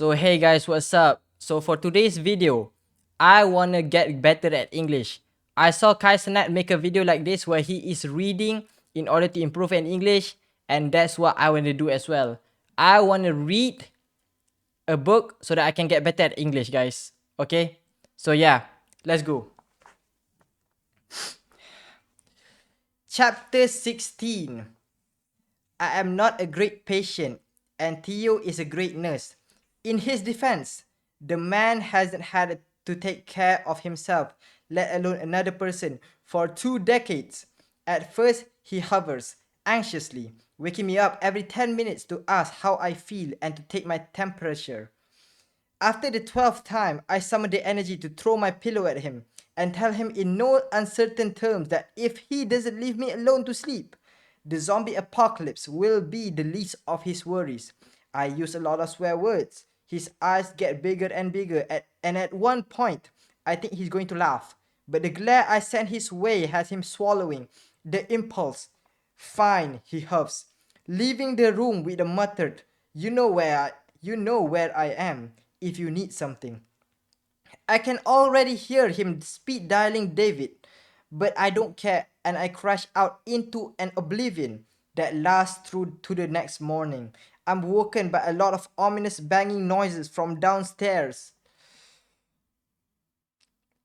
So hey guys, what's up? So for today's video, I wanna get better at English. I saw Kai Cenat make a video like this where he is reading in order to improve in English, and that's what I wanna do as well. I wanna read a book so that I can get better at English, guys. Okay? So yeah, let's go. Chapter 16. I am not a great patient, and Theo is a great nurse. In his defense, the man hasn't had to take care of himself, let alone another person, for 2 decades. At first, he hovers anxiously, waking me up every 10 minutes to ask how I feel and to take my temperature. After the 12th time, I summoned the energy to throw my pillow at him and tell him in no uncertain terms that if he doesn't leave me alone to sleep, the zombie apocalypse will be the least of his worries. I use a lot of swear words. His eyes get bigger and bigger, and at one point, I think he's going to laugh. But the glare I send his way has him swallowing the impulse. Fine, he huffs, leaving the room with a muttered, you know where I am if you need something. I can already hear him speed dialing David, but I don't care, and I crash out into an oblivion that lasts through to the next morning. I'm woken by a lot of ominous banging noises from downstairs,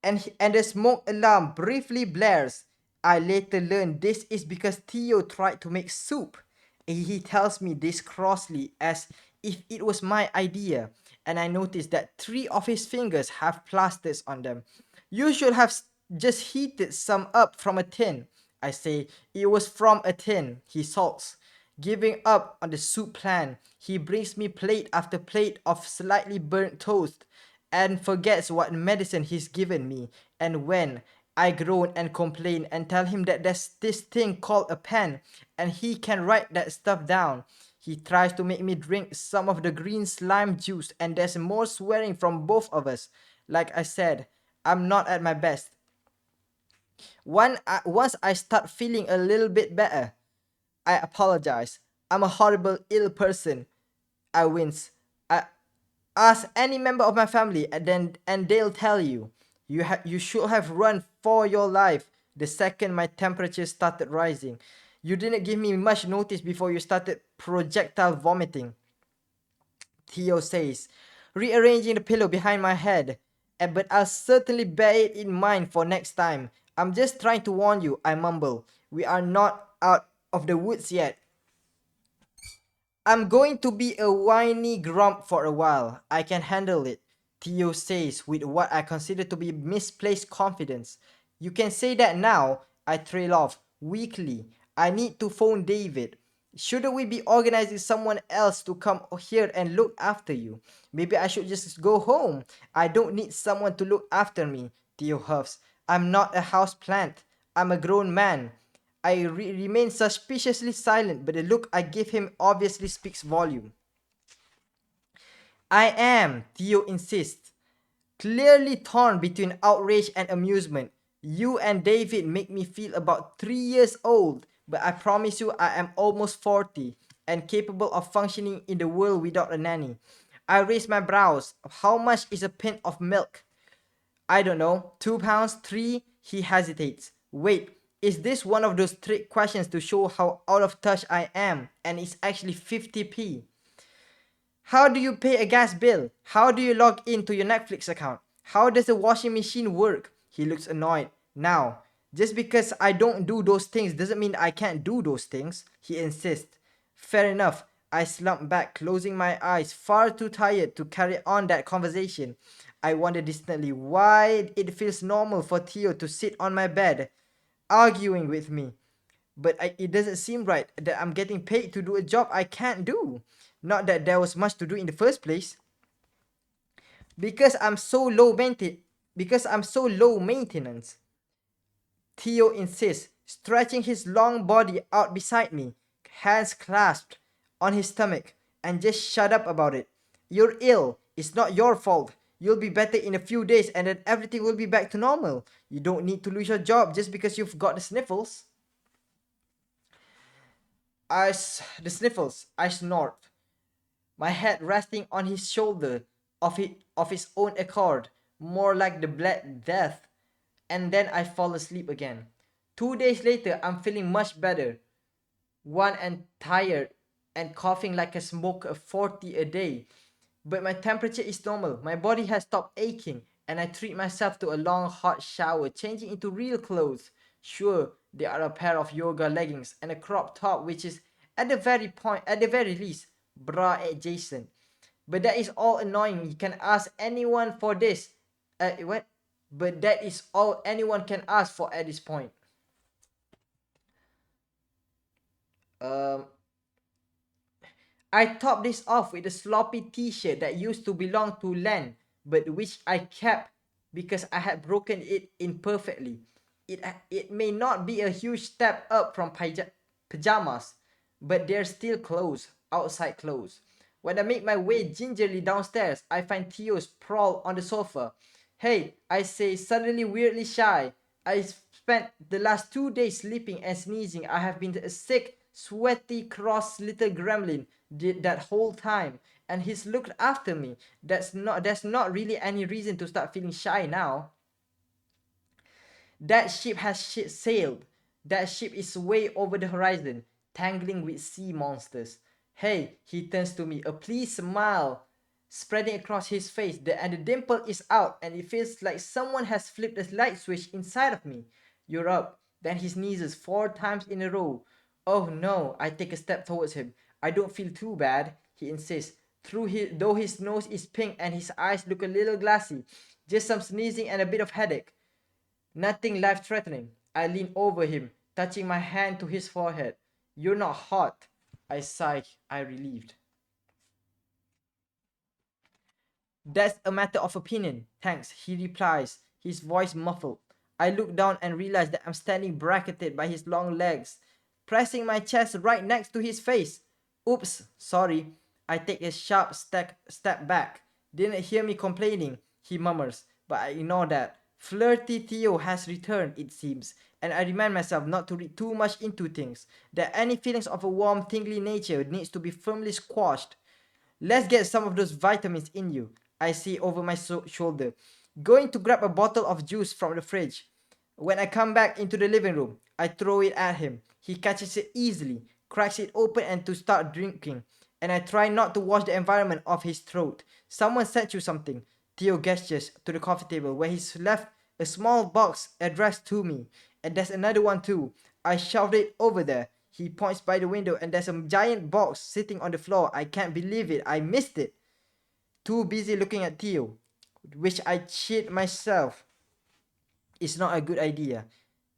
and the smoke alarm briefly blares. I later learn this is because Theo tried to make soup. He tells me this crossly as if it was my idea, and I notice that 3 of his fingers have plasters on them. You should have just heated some up from a tin. I say, it was from a tin. He sulks. Giving up on the soup plan, he brings me plate after plate of slightly burnt toast and forgets what medicine he's given me. And when I groan and complain and tell him that there's this thing called a pen and he can write that stuff down, he tries to make me drink some of the green slime juice, and there's more swearing from both of us. Like I said, I'm not at my best. Once I start feeling a little bit better, I apologize. I'm a horrible, ill person. I wince. I ask any member of my family, and they'll tell you. You should have run for your life the second my temperature started rising. You didn't give me much notice before you started projectile vomiting, Theo says, rearranging the pillow behind my head. But I'll certainly bear it in mind for next time. I'm just trying to warn you, I mumble. We are not out of the woods yet. I'm going to be a whiny grump for a while. I can handle it, Theo says with what I consider to be misplaced confidence. You can say that now, I trail off, weakly. I need to phone David. Shouldn't we be organizing someone else to come here and look after you? Maybe I should just go home. I don't need someone to look after me, Theo huffs. I'm not a house plant. I'm a grown man. I remain suspiciously silent, but the look I give him obviously speaks volume. I am, Theo insists, clearly torn between outrage and amusement. You and David make me feel about 3 years old, but I promise you I am almost 40 and capable of functioning in the world without a nanny. I raise my brows. How much is a pint of milk? I don't know, 2 pounds, three? He hesitates. Wait, is this one of those trick questions to show how out of touch I am? And it's actually 50p. How do you pay a gas bill? How do you log into your Netflix account? How does the washing machine work? He looks annoyed. Now, just because I don't do those things doesn't mean I can't do those things, he insists. Fair enough. I slump back, closing my eyes, far too tired to carry on that conversation. I wonder distantly why it feels normal for Theo to sit on my bed, arguing with me. But it doesn't seem right that I'm getting paid to do a job I can't do. Not that there was much to do in the first place. Because I'm so low maintenance. Because I'm so low maintenance. Theo insists, stretching his long body out beside me, hands clasped on his stomach, and just shut up about it. You're ill. It's not your fault. You'll be better in a few days and then everything will be back to normal. You don't need to lose your job just because you've got the sniffles. The sniffles, I snort. my head resting on his shoulder of his own accord, more like the Black Death, and then I fall asleep again. 2 days later, I'm feeling much better, one and tired and coughing like a smoker of 40 a day. But my temperature is normal, my body has stopped aching, and I treat myself to a long hot shower, changing into real clothes. Sure, there are a pair of yoga leggings and a crop top, which is at the very least, bra adjacent. But that is all annoying. You can ask anyone for this. What? But that is all anyone can ask for at this point. Um, I topped this off with a sloppy t-shirt that used to belong to Len, but which I kept because I had broken it imperfectly. It may not be a huge step up from pajamas, but they're still clothes, outside clothes. When I make my way gingerly downstairs, I find Theo sprawled on the sofa. Hey, I say, suddenly weirdly shy. I spent the last 2 days sleeping and sneezing. I have been a sick, sweaty, cross little gremlin did that whole time, and he's looked after me. There's not really any reason to start feeling shy now. That ship has sailed. That ship is way over the horizon, tangling with sea monsters. Hey, he turns to me, a pleased smile spreading across his face, and the dimple is out, and it feels like someone has flipped a light switch inside of me. You're up. Then he sneezes 4 times in a row. Oh no, I take a step towards him. I don't feel too bad, he insists. Though his nose is pink and his eyes look a little glassy, just some sneezing and a bit of headache. Nothing life threatening. I lean over him, touching my hand to his forehead. You're not hot. I sigh, I relieved. That's a matter of opinion, thanks, he replies, his voice muffled. I look down and realize that I'm standing bracketed by his long legs, pressing my chest right next to his face. Oops, sorry. I take a sharp step back. Didn't hear me complaining, he murmurs, but I ignore that. Flirty Theo has returned, it seems, and I remind myself not to read too much into things, that any feelings of a warm, tingly nature needs to be firmly squashed. Let's get some of those vitamins in you, I say over my shoulder, going to grab a bottle of juice from the fridge. When I come back into the living room, I throw it at him. He catches it easily, cracks it open and to start drinking, and I try not to wash the environment off his throat. Someone sent you something. Theo gestures to the coffee table where he's left a small box addressed to me. And there's another one too. I shoved it over there. He points by the window and there's a giant box sitting on the floor. I can't believe it. I missed it. Too busy looking at Theo, which I cheat myself is not a good idea.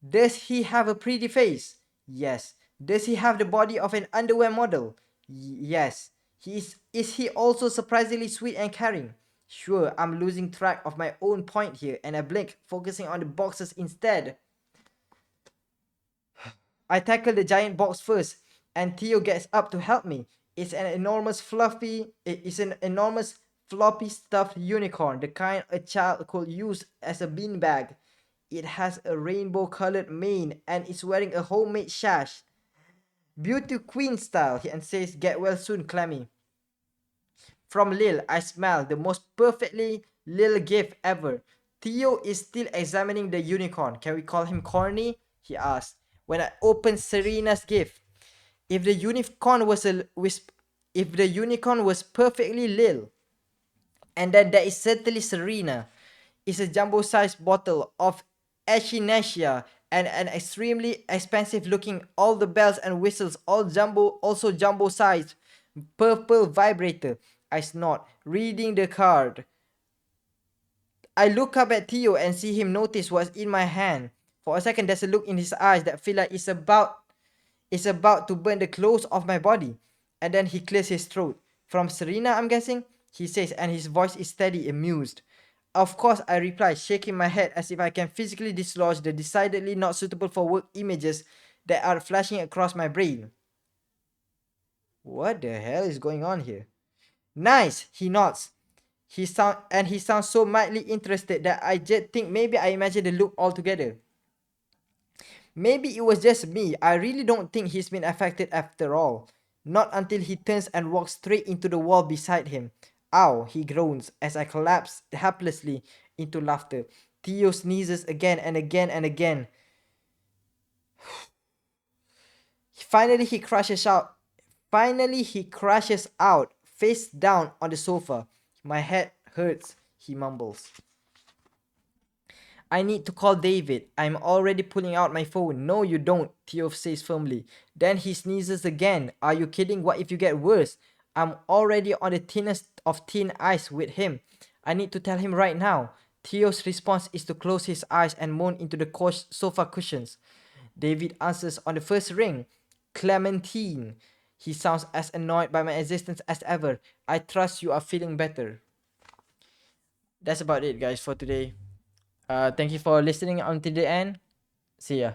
Does he have a pretty face? Yes. Does he have the body of an underwear model? Yes. Is he also surprisingly sweet and caring? Sure, I'm losing track of my own point here and I blink, focusing on the boxes instead. I tackle the giant box first, and Theo gets up to help me. It's an enormous floppy stuffed unicorn, the kind a child could use as a beanbag. It has a rainbow colored mane and is wearing a homemade sash. Beauty queen style, and says, get well soon, Clemmy. From Lil, I smile, the most perfectly Lil gift ever. Theo is still examining the unicorn. Can we call him corny? He asks. When I open Serena's gift. If the unicorn was if the unicorn was perfectly Lil, and then there is certainly Serena, is a jumbo-sized bottle of echinacea and an extremely expensive looking all the bells and whistles also jumbo-sized purple vibrator. I snort, reading the card. I look up at Theo and see him notice what's in my hand. For a second there's a look in his eyes that feel like it's about to burn the clothes off my body. And then he clears his throat. From Serena, I'm guessing? He says, and his voice is steady, amused. Of course, I reply, shaking my head as if I can physically dislodge the decidedly not suitable for work images that are flashing across my brain. What the hell is going on here? Nice, he nods. He sounds so mildly interested that I just think maybe I imagine the look altogether. Maybe it was just me. I really don't think he's been affected after all. Not until he turns and walks straight into the wall beside him. Ow, he groans as I collapse helplessly into laughter. Theo sneezes again and again and again. Finally, he crashes out. Finally, he crashes out, face down on the sofa. My head hurts, he mumbles. I need to call David. I'm already pulling out my phone. No, you don't, Theo says firmly. Then he sneezes again. Are you kidding? What if you get worse? I'm already on the thinnest of thin ice with him. I need to tell him right now. Theo's response is to close his eyes and moan into the sofa cushions. David answers on the first ring. Clementine. He sounds as annoyed by my existence as ever. I trust you are feeling better. That's about it, guys, for today. Thank you for listening until the end. See ya.